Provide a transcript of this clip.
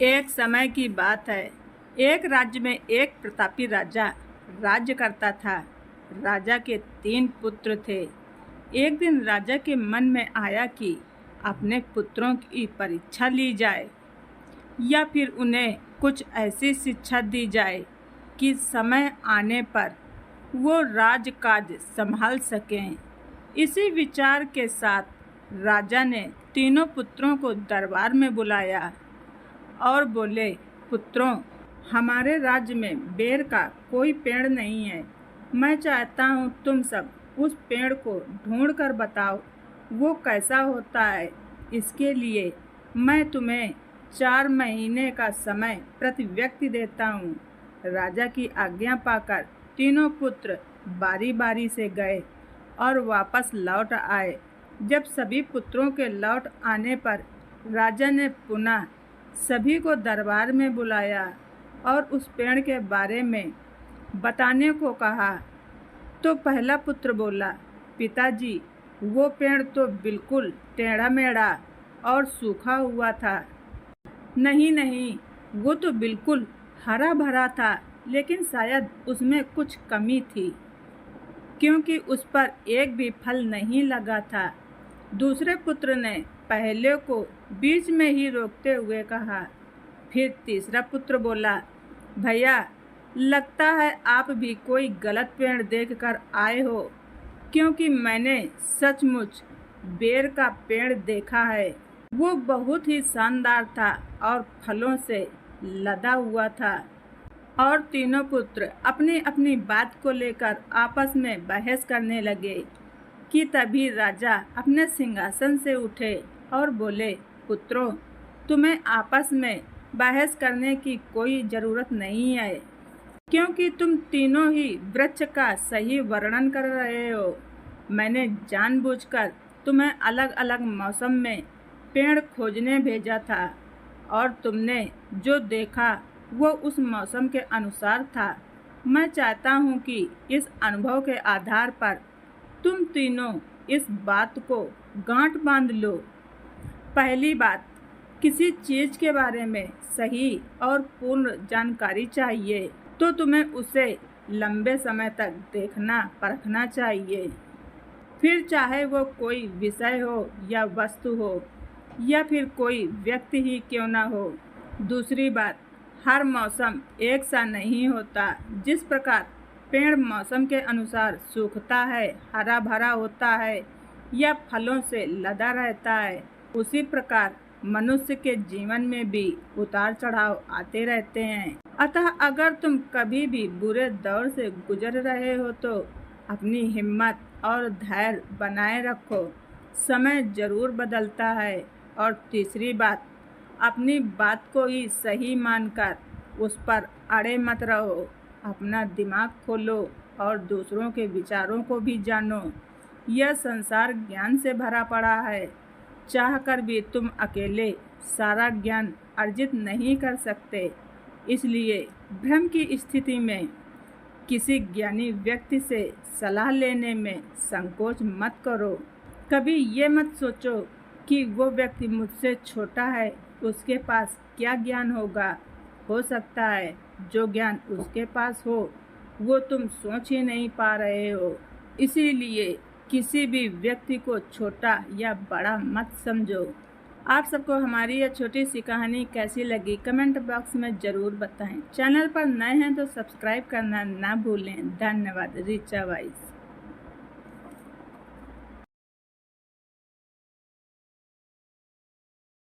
एक समय की बात है। एक राज्य में एक प्रतापी राजा राज्य करता था। राजा के 3 पुत्र थे। एक दिन राजा के मन में आया कि अपने पुत्रों की परीक्षा ली जाए या फिर उन्हें कुछ ऐसी शिक्षा दी जाए कि समय आने पर वो राजकाज संभाल सकें। इसी विचार के साथ राजा ने तीनों पुत्रों को दरबार में बुलाया और बोले, पुत्रों, हमारे राज्य में बेर का कोई पेड़ नहीं है। मैं चाहता हूँ तुम सब उस पेड़ को ढूंढ कर बताओ वो कैसा होता है। इसके लिए मैं तुम्हें 4 महीने का समय प्रति व्यक्ति देता हूँ। राजा की आज्ञा पाकर तीनों पुत्र बारी बारी से गए और वापस लौट आए। जब सभी पुत्रों के लौट आने पर राजा ने पुनः सभी को दरबार में बुलाया और उस पेड़ के बारे में बताने को कहा। तो पहला पुत्र बोला, पिताजी, वो पेड़ तो बिल्कुल टेढ़ा मेढ़ा और सूखा हुआ था। नहीं नहीं, वो तो बिल्कुल हरा भरा था, लेकिन शायद उसमें कुछ कमी थी क्योंकि उस पर एक भी फल नहीं लगा था। दूसरे पुत्र ने पहले को बीच में ही रोकते हुए कहा। फिर तीसरा पुत्र बोला, भैया, लगता है आप भी कोई गलत पेड़ देखकर आए हो, क्योंकि मैंने सचमुच बेर का पेड़ देखा है। वो बहुत ही शानदार था और फलों से लदा हुआ था। और तीनों पुत्र अपनी अपनी बात को लेकर आपस में बहस करने लगे कि तभी राजा अपने सिंहासन से उठे और बोले, पुत्रों, तुम्हें आपस में बहस करने की कोई ज़रूरत नहीं है, क्योंकि तुम तीनों ही वृक्ष का सही वर्णन कर रहे हो। मैंने जानबूझकर तुम्हें अलग अलग मौसम में पेड़ खोजने भेजा था और तुमने जो देखा वो उस मौसम के अनुसार था। मैं चाहता हूँ कि इस अनुभव के आधार पर तुम तीनों इस बात को गांठ बांध लो। पहली बात, किसी चीज़ के बारे में सही और पूर्ण जानकारी चाहिए तो तुम्हें उसे लंबे समय तक देखना परखना चाहिए, फिर चाहे वो कोई विषय हो या वस्तु हो या फिर कोई व्यक्ति ही क्यों ना हो। दूसरी बात, हर मौसम एक सा नहीं होता। जिस प्रकार पेड़ मौसम के अनुसार सूखता है, हरा भरा होता है या फलों से लदा रहता है, उसी प्रकार मनुष्य के जीवन में भी उतार चढ़ाव आते रहते हैं। अतः अगर तुम कभी भी बुरे दौर से गुजर रहे हो तो अपनी हिम्मत और धैर्य बनाए रखो। समय जरूर बदलता है। और तीसरी बात, अपनी बात को ही सही मानकर उस पर अड़े मत रहो। अपना दिमाग खोलो और दूसरों के विचारों को भी जानो। यह संसार ज्ञान से भरा पड़ा है। चाहकर भी तुम अकेले सारा ज्ञान अर्जित नहीं कर सकते। इसलिए भ्रम की स्थिति में किसी ज्ञानी व्यक्ति से सलाह लेने में संकोच मत करो। कभी ये मत सोचो कि वो व्यक्ति मुझसे छोटा है, उसके पास क्या ज्ञान होगा। हो सकता है जो ज्ञान उसके पास हो वो तुम सोच ही नहीं पा रहे हो। इसीलिए किसी भी व्यक्ति को छोटा या बड़ा मत समझो। आप सबको हमारी यह छोटी सी कहानी कैसी लगी कमेंट बॉक्स में ज़रूर बताएं। चैनल पर नए हैं तो सब्सक्राइब करना ना भूलें। धन्यवाद। ऋचा वाइस।